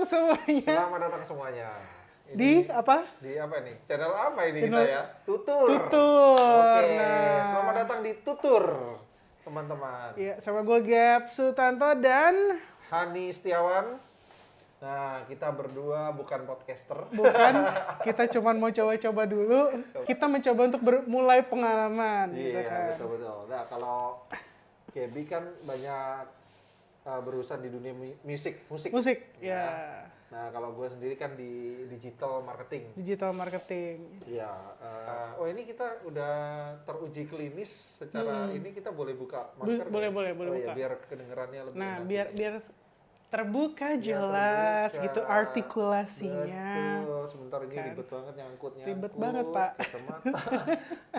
datang semuanya. Selamat datang semuanya. Di apa? Di apa nih? Channel apa ini Channel kita ya? Tutur. Tutur. Oke, Nah. selamat datang di Tutur, teman-teman. Ya, sama gue Gap Sutanto dan Hani Setiawan. Nah, kita berdua bukan podcaster. bukan, kita cuma mau coba-coba dulu. Kita mencoba untuk mulai pengalaman. Gitu Iya, kan. betul-betul. Nah, kalau Gaby kan banyak berurusan di dunia musik. Ya. Nah, kalau gue sendiri kan di digital marketing. Digital marketing. Iya. Ini kita udah teruji klinis secara ini kita boleh buka masker. Boleh nggak? boleh Iya, buka. biar kedengerannya lebih Nah, enak. biar terbuka Biar jelas terbuka. gitu artikulasinya. Betul. Sebentar ini Kan. ribet banget nyangkutnya. Ribet banget, Pak. Kacamata.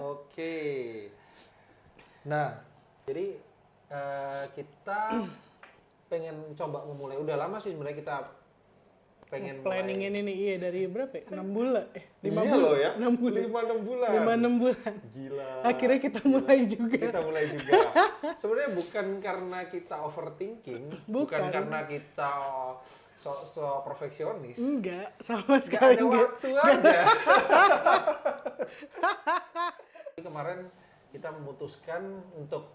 Oke. Nah, jadi kita pengen coba memulai. Udah lama sih sebenarnya kita pengen Planningin ini iya dari berapa ya? 6 bulan. 5 iya bulan. loh ya. 6 bulan. 5-6 bulan. 5-6 bulan. Gila. Akhirnya kita mulai juga. Kita mulai juga. Sebenarnya bukan karena kita overthinking, bukan karena kita so perfeksionis. Enggak, sama Gak sekali ada enggak. waktu aja. Kemarin kita memutuskan untuk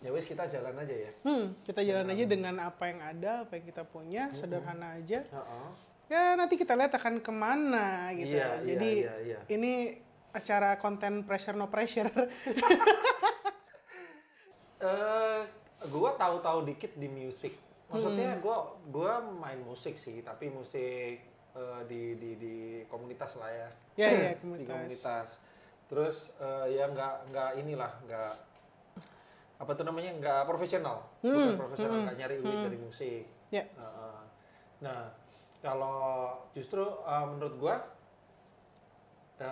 ya wis kita jalan aja ya. Kita jalan aja dengan apa yang ada, apa yang kita punya, sederhana aja. Heeh. Ya nanti kita lihat akan kemana gitu. Iya, Jadi iya. ini acara konten pressure no pressure. Gua tahu-tahu dikit di musik. Maksudnya gua main musik sih, tapi musik di komunitas lah ya. Ya, Di komunitas. Terus ya nggak apa tuh namanya nggak profesional, bukan profesional, nggak nyari duit dari musik. Ya. Nah, kalau justru menurut gua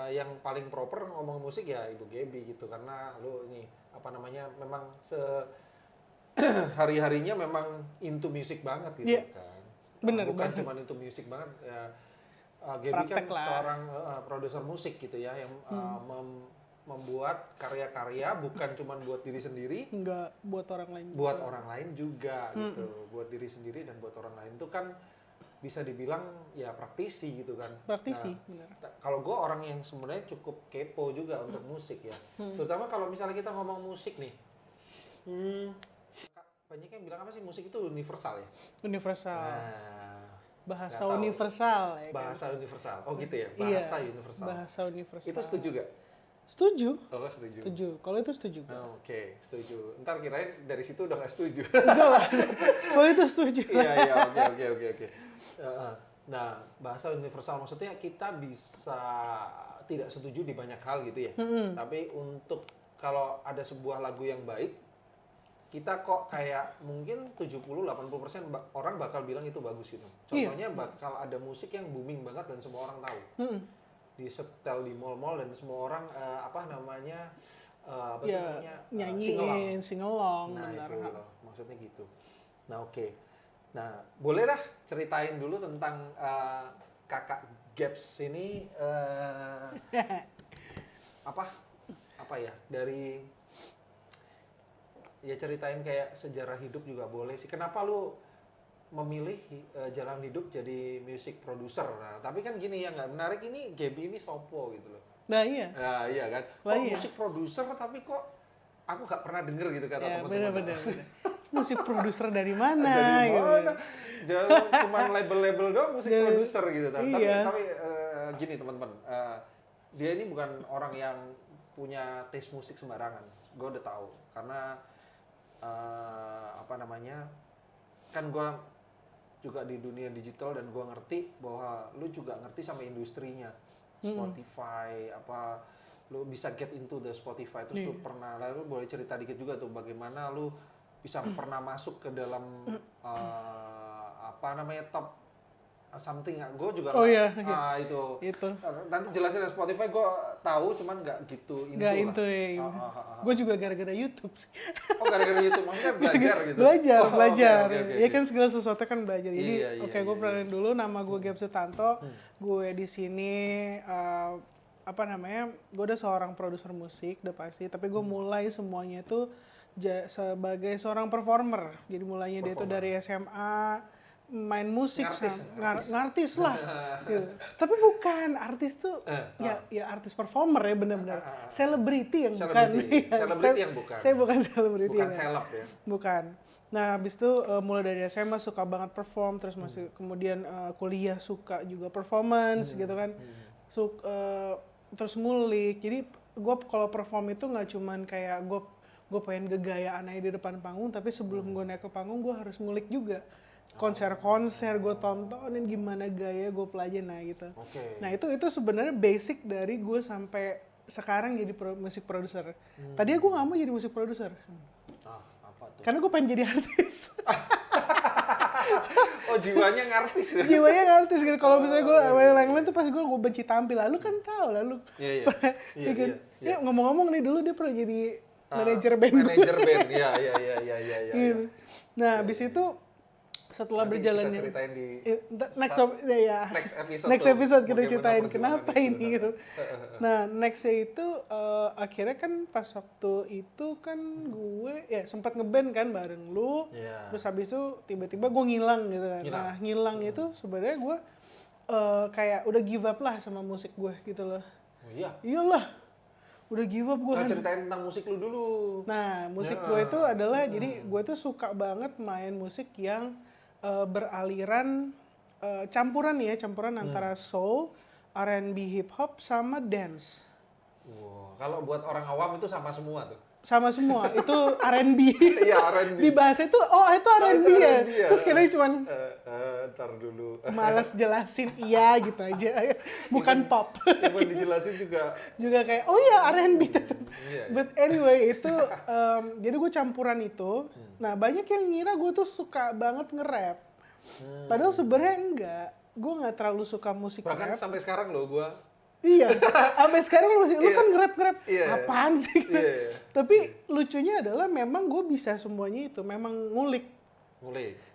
yang paling proper ngomong musik ya Ibu Gaby gitu, karena lu ini apa namanya memang hari-harinya memang into music banget gitu kan. Bener Bukan banget. cuma into musik banget ya. Gaby Praktek kan lah. seorang produser musik gitu ya yang membuat karya-karya bukan cuma buat diri sendiri, Enggak buat orang lain. buat orang lain juga gitu. Buat diri sendiri dan buat orang lain itu kan bisa dibilang ya praktisi gitu kan. Praktisi, Nah, benar. kalau gue orang yang sebenarnya cukup kepo juga untuk musik ya. Terutama kalau misalnya kita ngomong musik nih. Banyak yang bilang apa sih musik itu universal ya? Universal. Nah, Bahasa nggak tahu. universal ya kan? Bahasa universal. Oh gitu ya, Iya, bahasa universal. Bahasa universal. Itu setuju gak? Setuju. Oh, lo setuju. Setuju. Kalau itu setuju. Oke, setuju. Ntar kirain dari situ udah gak setuju. Enggak lah. Kalau itu setuju. Iya, oke. Nah, bahasa universal maksudnya kita bisa tidak setuju di banyak hal gitu ya. Tapi untuk kalau ada sebuah lagu yang baik, kita kok kayak mungkin 70-80% orang bakal bilang itu bagus gitu. Contohnya bakal ada musik yang booming banget dan semua orang tahu. Di setel di mall-mall dan semua orang apa namanya nyanyiin, sing-along. Nah benar. itu loh, maksudnya gitu. Nah oke. Nah boleh dah ceritain dulu tentang kakak Gaps ini apa ya dari ya ceritain kayak sejarah hidup juga boleh sih. Kenapa lu memilih jalan hidup jadi music producer? Nah, tapi kan gini ya nggak menarik ini Gaby ini sopo gitu loh. Nah iya. Nah, iya kan. Wah, Kok iya. musik produser tapi kok aku nggak pernah denger gitu kata Ya, teman-teman. benar. Musik produser dari mana? Dari gitu. mana? Jangan cuma label-label doang musik produser gitu. Iya. Tapi gini teman-teman, dia ini bukan orang yang punya taste musik sembarangan. Gue udah tahu karena apa namanya kan gue juga di dunia digital dan gue ngerti bahwa lu juga ngerti sama industrinya Spotify apa lu bisa get into the Spotify terus lu pernah lalu boleh cerita dikit juga tuh bagaimana lu bisa pernah masuk ke dalam apa namanya top something gue juga itu nanti jelasin dari Spotify gue tahu cuman nggak gitu Nggak into gue juga gara-gara YouTube sih. Oh gara-gara YouTube maksudnya belajar gitu. belajar Okay. ya kan segala sesuatu kan belajar jadi Iya, gue perkenalin dulu nama gue Gap Sutanto. Gue di sini apa namanya gue udah seorang produser musik udah pasti tapi gue mulai semuanya itu sebagai seorang performer. Jadi mulainya dia itu dari SMA main musik, Ngartis. ngartis lah. Gitu. Tapi bukan artis tuh, ya artis performer ya benar-benar. Selebriti yang bukan. Selebriti yang bukan. Saya bukan selebriti. Bukan seleb ya. Bukan. Nah, habis itu mulai dari SMA suka banget perform, terus masih kemudian kuliah suka juga performance gitu kan. Terus ngulik. Jadi gue kalau perform itu nggak cuman kayak gue pengen gegayaan aja di depan panggung, tapi sebelum gue naik ke panggung gue harus ngulik juga. Konser-konser gue tontonin gimana gaya gue pelajarin nah gitu. Nah itu sebenarnya basic dari gue sampai sekarang jadi musik produser. Tadinya gue nggak mau jadi musik produser. Apa tuh? Karena gue pengen jadi artis. Oh jiwanya ngartis ya? Jiwanya ngartis gitu. Kalau misalnya gue lain-lain tuh pas gue benci tampil. Lalu kan tahu lalu. Iya. Ya ngomong-ngomong nih dulu dia pernah jadi manajer band gue. Manajer band, iya. Gitu. Nah habis itu setelah berjalannya kita ceritain di next episode kita ceritain kenapa ini gitu. Nah nextnya itu akhirnya kan pas waktu itu kan gue ya sempat ngeband kan bareng lu, terus habis itu tiba-tiba gue ngilang gitu kan. Nah ngilang itu sebenarnya gue kayak udah give up lah sama musik gue gitu loh. Oh iya? Iyalah, udah give up gue. Ceritain tentang musik lu dulu. Nah musik gue itu adalah jadi gue tuh suka banget main musik yang beraliran campuran antara soul, R&B, hip hop sama dance. Wow, kalau buat orang awam itu sama semua tuh. Sama semua, itu R&B. Iya, R&B. Di bahasa itu, itu R&B ya. Terus kayaknya cuman ntar dulu. malas jelasin iya gitu aja. Bukan pop. Cuman dijelasin juga kayak R&B tetap. But anyway itu jadi gue campuran itu. Nah banyak yang ngira gue tuh suka banget nge-rap. Padahal sebenarnya enggak. Gue nggak terlalu suka musik bahkan rap. sampai sekarang loh gue. Iya, sampai sekarang masih lu kan nge-rap. Apaan sih? Iya. Tapi lucunya adalah memang gue bisa semuanya itu. Memang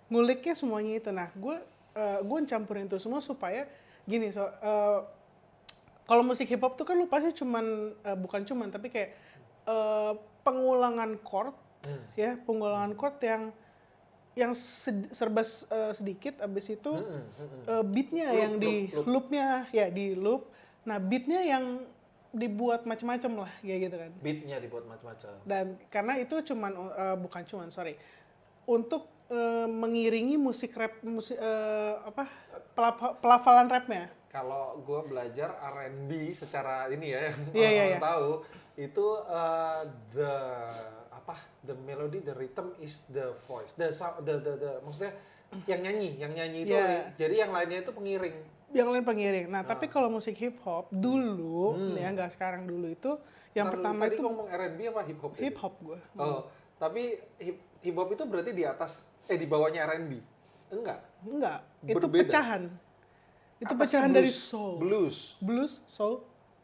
nguliknya semuanya itu. Nah gue campurin itu semua supaya gini kalau musik hip hop tuh kan lu pasti bukan cuman tapi kayak pengulangan chord ya, pengulangan chord yang serba sedikit, abis itu beatnya yang di loopnya ya di loop. Nah beatnya yang dibuat macam-macam lah kayak gitu kan. Beatnya dibuat macam-macam. Dan karena itu untuk mengiringi musik rap, pelafalan rapnya. Kalau gue belajar R&B secara ini ya, yang orang tahu itu the melody, the rhythm is the voice, the maksudnya yang nyanyi itu, jadi yang lainnya itu pengiring. Yang lain pengiring. Nah tapi kalau musik hip hop dulu, ya nggak sekarang dulu itu, yang pertama itu. Tadi ngomong R&B apa hip hop? Hip hop gue. Oh, tapi hip hop itu berarti di atas, di bawahnya R&B? Enggak. Itu pecahan. Itu Atasnya pecahan blues, dari soul. Soul.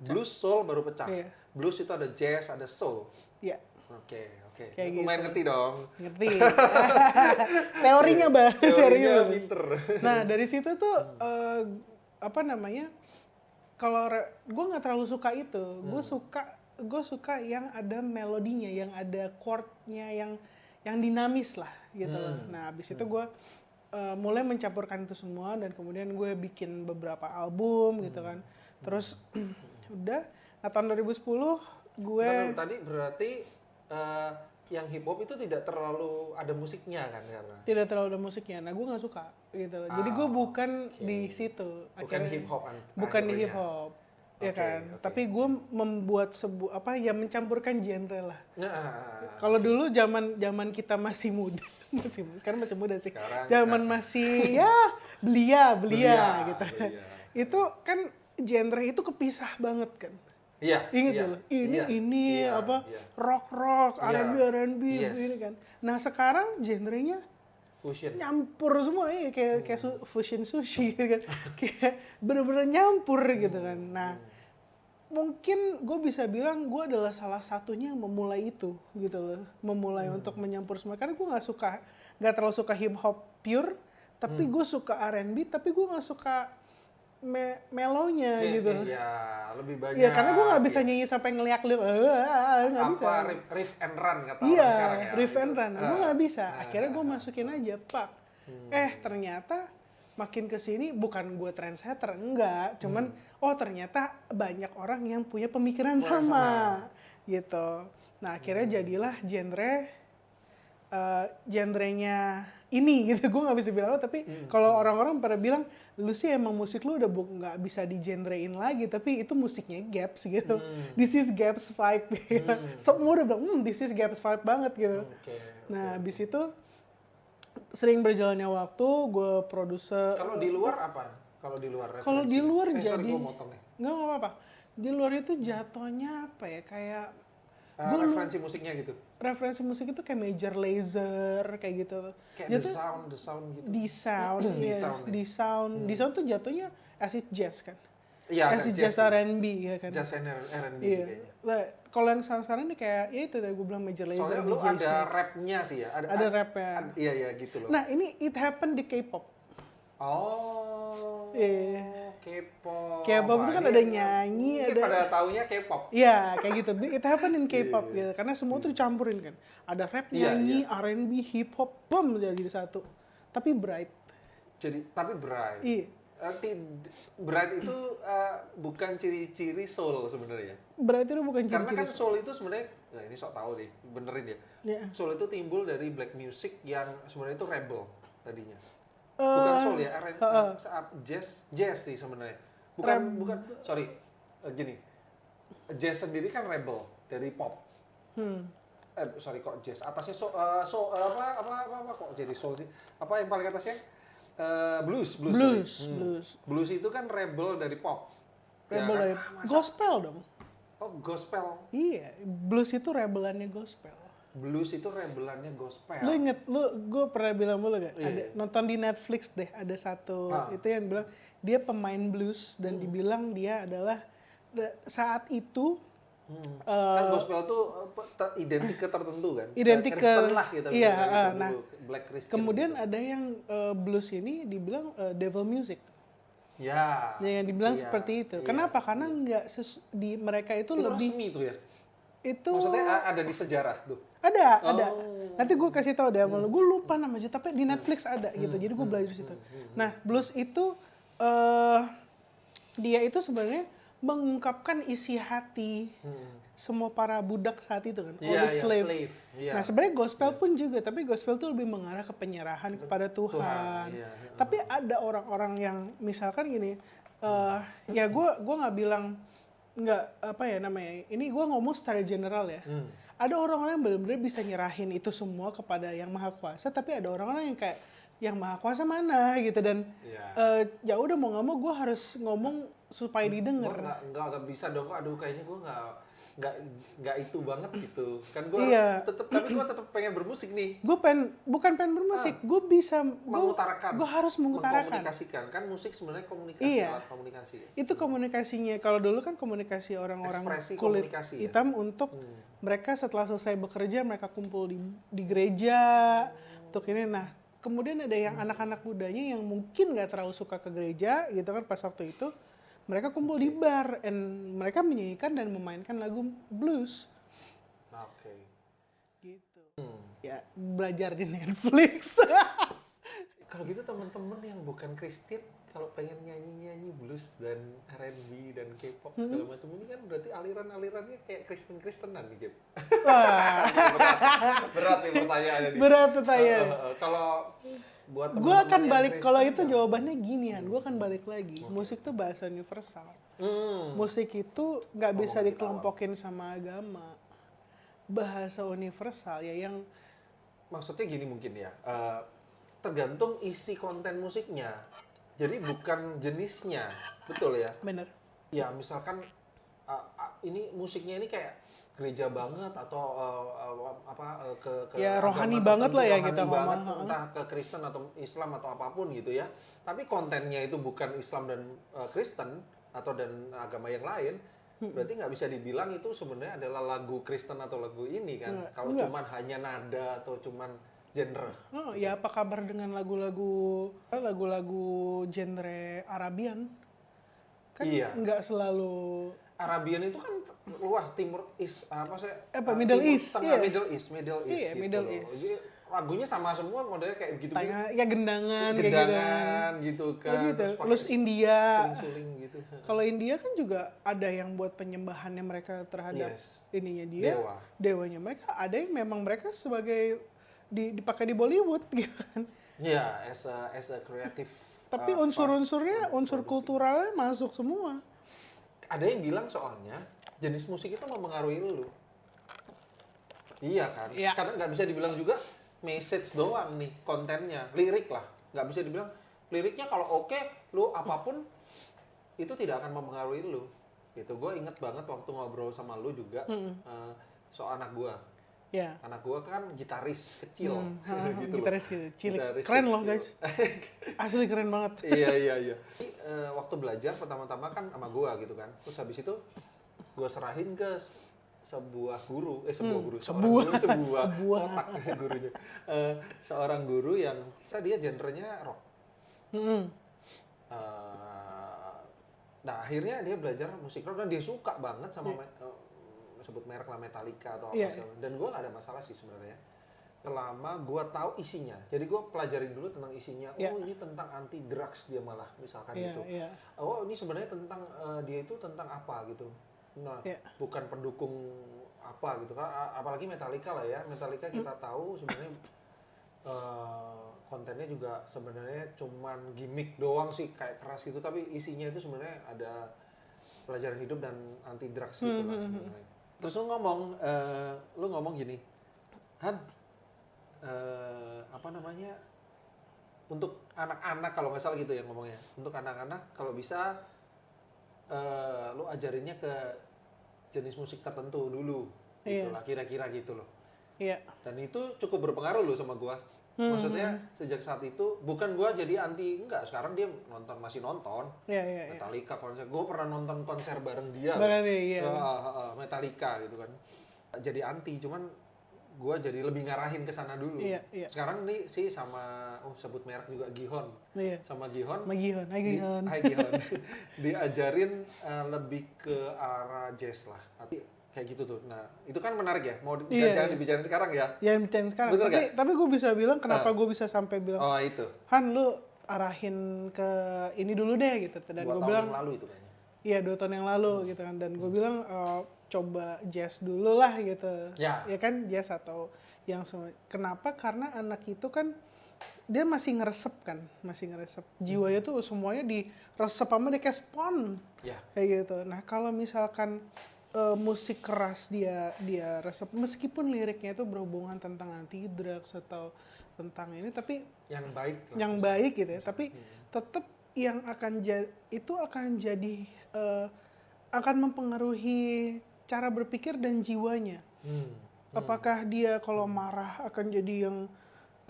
Blues, soul baru pecah. Iya. Blues itu ada jazz, ada soul. Iya. Oke. Kayak lumayan gitu. ngerti dong. Ngerti. Teorinya pinter. Nah dari situ tuh kalau gue nggak terlalu suka itu. Gue suka yang ada melodinya, yang ada chordnya, yang dinamis lah gitu loh. Nah abis itu gue mulai mencampurkan itu semua dan kemudian gue bikin beberapa album gitu kan. Terus udah. Nah tahun 2010 gue. Tadi berarti yang hip hop itu tidak terlalu ada musiknya kan karena. Tidak terlalu ada musiknya. Nah gue nggak suka gitu loh. Jadi gue bukan di situ. Bukan hip hop kan. Bukan di hip hop. Ya kan. Tapi gue membuat mencampurkan genre lah. Kalau dulu zaman kita masih muda. Sekarang masih muda sih. Zaman masih belia gitu. Itu kan genre itu kepisah banget kan. Iya. Ingat loh. Ini rock, R&B ini kan. Nah sekarang genrenya fusion. Nyampur semua kayak fusion sushi gitu kan. Kayak bener-bener nyampur gitu kan. Nah mungkin gue bisa bilang gue adalah salah satunya yang memulai itu gitu loh. Memulai untuk menyampur semua. Karena gue nggak terlalu suka hip hop pure. Tapi gue suka R&B. Tapi gue nggak suka melonya gitu. Iya, lebih banyak. Iya, karena gue nggak bisa nyanyi sampai ngeliak-liak, nggak bisa. Riff and run kata orang sekarang ya. Riff and run. Gue nggak bisa. Akhirnya gue masukin aja, Pak. Ternyata makin kesini bukan gue trendsetter, enggak. Cuman ternyata banyak orang yang punya pemikiran sama gitu. Nah akhirnya jadilah genrenya ini gitu. Gue nggak bisa bilang apa, tapi kalau orang-orang pada bilang lu sih emang musik lu udah nggak bisa di genrein lagi, tapi itu musiknya Gaps gitu. This is Gaps vibe gitu. Semua udah bilang this is Gaps vibe banget gitu. Nah habis itu sering berjalannya waktu, gue produser. Kalau di luar apa? Kalau di luar referensi? Kalau di luar jadi sorry, gue motong nih. nggak apa-apa. Di luar itu jatuhnya apa ya, kayak referensi musiknya gitu. Referensi musik itu kayak Major Lazer kayak gitu. Kayak the sound gitu. The sound tuh jatuhnya acid jazz kan. Iya, acid jazz R&B ya kan. Jazz R&B sih kayaknya. Nah, kalau yang sekarang ini kayak ya itu tadi gue bilang Major Lazer. Soalnya lu ada rapnya sih ya. Ada rapnya. Iya gitu loh. Nah ini it happened di K-pop. K-pop. K-pop itu kan ada nyanyi, mungkin pada taunya K-pop. Iya, kayak gitu. It happened in K-pop gitu. Karena semua tuh dicampurin kan. Ada rap, nyanyi, R&B, hip hop, jadi satu. Tapi bright. Tapi bright. Iya. Bright itu bukan ciri-ciri soul sebenarnya. Bright itu bukan ciri-ciri. Karena kan soul itu sebenarnya, nah ini sok tahu deh, benerin ya. Soul itu timbul dari black music yang sebenarnya itu rebel tadinya. Bukan soul ya, jazz sih sebenarnya. Bukan, sorry, gini, jazz sendiri kan rebel dari pop. Sorry kok jazz, atasnya apa kok jadi soul sih? Apa yang paling atasnya? Blues. Blues itu kan rebel dari pop. Rebel dari gospel dong. Oh gospel. Iya, blues itu rebelannya gospel. Blues itu rebelannya gospel. Lu inget, gue pernah bilang dulu gak? Ada, nonton di Netflix deh, ada satu itu yang bilang dia pemain blues dan dibilang dia adalah saat itu kan gospel tuh identik ke tertentu kan? Identik ke Kristen lah gitu. Iya, nah Black Christian. Kemudian gitu. Ada yang blues ini dibilang devil music. Ya. Yang dibilang seperti itu. Kenapa? Karena nggak di mereka itu lebih. Resmi tuh ya. Itu. Maksudnya ada di sejarah tuh. Ada. Nanti gue kasih tahu deh sama lu. Gue lupa namanya, tapi di Netflix ada gitu. Jadi gue belajar situ. Nah, blues itu dia itu sebenarnya mengungkapkan isi hati semua para budak saat itu kan, all the slave. Nah sebenarnya gospel pun juga, tapi gospel tuh lebih mengarah ke penyerahan kepada Tuhan. Tapi ada orang-orang yang misalkan gini, ya gue nggak bilang nggak apa ya namanya, ini gue ngomong secara general ya. Ada orang-orang yang benar-benar bisa nyerahin itu semua kepada yang maha kuasa, tapi ada orang-orang yang kayak yang maha kuasa mana gitu, dan ya udah mau nggak mau gue harus ngomong supaya didengar. Nggak bisa dong, aduh kayaknya gue nggak itu banget gitu kan, gue tapi gue tetap pengen bermusik nih. Gue bukan pengen bermusik, gue bisa mengutarakan, gue harus mengutarakan, mengkomunikasikan kan, musik sebenarnya komunikasi, alat komunikasi. Itu komunikasinya. Kalau dulu kan komunikasi orang-orang kulit hitam untuk mereka setelah selesai bekerja mereka kumpul di gereja untuk ini. Nah kemudian ada yang anak-anak mudanya yang mungkin nggak terlalu suka ke gereja gitu kan, pas waktu itu mereka kumpul di bar and mereka menyanyikan dan memainkan lagu blues. Gitu. Ya belajar di Netflix. Kalau gitu teman-teman yang bukan Kristen kalau pengen nyanyi blues dan R&B dan K-pop segala macam ini kan berarti aliran-alirannya kayak Kristen-Kristenan nih, Gap. Berat nih pertanyaannya nih. Berat pertanyaan. Kalau buat gue akan balik, kalau itu jawabannya ginian, gue akan balik lagi. Musik tuh bahasa universal. Musik itu nggak bisa dikelompokin sama agama. Bahasa universal ya yang maksudnya gini mungkin ya, tergantung isi konten musiknya. Jadi bukan jenisnya, betul ya? Bener. Ya misalkan ini musiknya ini kayak gereja banget atau ke ya rohani banget lah ya kita ngomong, entah ke Kristen atau Islam atau apapun gitu ya. Tapi kontennya itu bukan Islam dan Kristen atau dan agama yang lain, berarti nggak bisa dibilang itu sebenarnya adalah lagu Kristen atau lagu ini kan. Kalau cuman hanya nada atau cuman genre. Ya apa kabar dengan lagu-lagu genre Arabian? Kan nggak selalu. Arabian itu kan luas, Middle East. Middle East. Tengah, Middle East. Iya, gitu Middle loh. East. Jadi lagunya sama semua modelnya kayak begitu. Ya gendangan kayak gitu kan. Gendangan gitu kan. Kayak gitu. Terus pakai Terus India. suling-suling gitu. Kalau India kan juga ada yang buat penyembahannya mereka terhadap Yes. ininya dia, Dewa. dewanya mereka. Ada yang memang mereka sebagai dipakai di Bollywood gitu kan. Ya, as a creative. Tapi unsur-unsurnya, unsur kulturalnya masuk semua. Ada yang bilang soalnya jenis musik itu mempengaruhi lu. Iya kan? Iya. Karena nggak bisa dibilang juga message doang nih kontennya, lirik lah. Nggak bisa dibilang liriknya kalau oke, lu apapun itu tidak akan mempengaruhi lu. Gitu. Gue inget banget waktu ngobrol sama lu juga soal anak gue. Ya. Anak gue kan gitaris kecil. Gitu Gitaris gitu, cilik. Gitaris Keren kecil. loh guys. Asli keren banget. Iya. Waktu belajar pertama-tama kan sama gua gitu kan. Terus habis itu gua serahin ke sebuah guru, sebuah otak gurunya. Seorang guru yang dia genrenya rock. Nah akhirnya dia belajar musik rock dan dia suka banget sama sebut merek lah Metallica atau apa segala. Dan gua nggak ada masalah sih sebenarnya. Selama gue tahu isinya, jadi gue pelajarin dulu tentang isinya. Oh ini tentang anti drugs dia malah misalkan gitu. Oh ini sebenarnya tentang dia itu tentang apa gitu. Nah bukan pendukung apa gitu kan. Apalagi Metallica lah ya. Metallica kita tahu sebenarnya kontennya juga sebenarnya cuman gimmick doang sih kayak keras gitu. Tapi isinya itu sebenarnya ada pelajaran hidup dan anti drugs gitu lah. Terus lu ngomong gini, Han. Apa namanya, untuk anak-anak kalau nggak salah gitu ya ngomongnya, untuk anak-anak kalau bisa lu ajarinnya ke jenis musik tertentu dulu gitulah kira-kira gitu loh. Dan itu cukup berpengaruh loh sama gua. Maksudnya sejak saat itu bukan gua jadi anti, enggak, sekarang dia masih nonton Metallica konser. Gua pernah nonton konser bareng dia Metallica gitu kan. Jadi anti, cuman gue jadi lebih ngarahin ke sana dulu. Sekarang nih sih sama sebut merek juga Gihon. Sama Gihon. Hai Gihon. Diajarin lebih ke arah jazz lah. Kayak gitu tuh. Nah, itu kan menarik ya. Mau jangan dibicarain sekarang ya. Ya dibicarain sekarang. Tapi gue bisa bilang kenapa gue bisa sampai bilang. Oh, itu. Han lu arahin ke ini dulu deh gitu. Dan gue bilang 2 tahun yang lalu itu kayaknya. Iya 2 tahun yang lalu gitu kan. Dan gue bilang coba jazz dulu lah gitu. Ya kan jazz atau yang semua. Kenapa? Karena anak itu kan dia masih ngeresep kan, jiwanya tuh semuanya diresep sama dia kayak spon. Kayak gitu. Nah, kalau misalkan musik keras dia resep, meskipun liriknya itu berhubungan tentang anti drugs atau tentang ini, tapi yang baik gitu ya, tapi tetap yang akan itu akan jadi akan mempengaruhi cara berpikir dan jiwanya. Apakah dia kalau marah akan jadi yang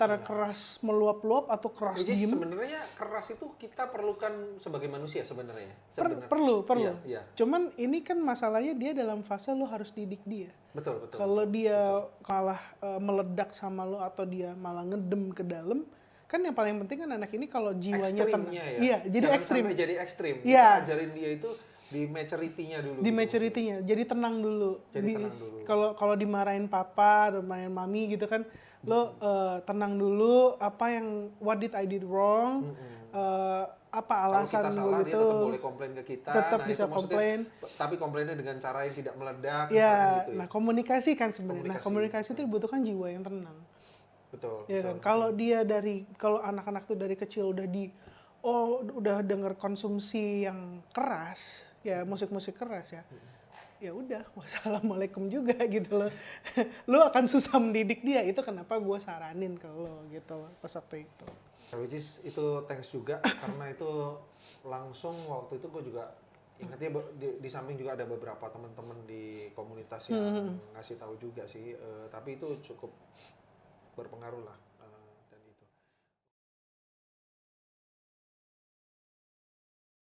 keras meluap-luap atau keras Jadi diem? sebenarnya keras itu kita perlukan sebagai manusia sebenarnya. Perlu. Iya. Cuman ini kan masalahnya dia dalam fase lo harus didik dia. Betul. Kalau dia kalah meledak sama lo atau dia malah ngedem ke dalam, kan yang paling penting kan anak ini kalau jiwanya tenang. Iya, jadi ekstrim. Sampai jadi ekstrim. Iya. Kita ajarin dia itu di maturity-nya dulu. Di maturity-nya, jadi tenang dulu. Kalau dimarahin papa, dimarahin mami gitu kan, lo tenang dulu. What did I did wrong? Apa alasan lo gitu? Dia tetap boleh komplain ke kita. Tetap bisa komplain. Tapi komplainnya dengan cara yang tidak meledak. Ya, gitu ya. Nah komunikasi kan sebenarnya. Nah komunikasi itu dibutuhkan jiwa yang tenang. Betul. Ya kan. Kalau kalau anak-anak tuh dari kecil udah denger konsumsi yang keras. Ya musik-musik keras ya. Ya udah, wassalamualaikum juga gitu loh. Lo akan susah mendidik dia. Itu kenapa gue saranin ke lo gitu loh pas waktu itu. Which is itu thanks juga karena itu langsung waktu itu gue juga ingatnya di samping juga ada beberapa teman-teman di komunitas yang ngasih tahu juga sih. Tapi itu cukup berpengaruh lah.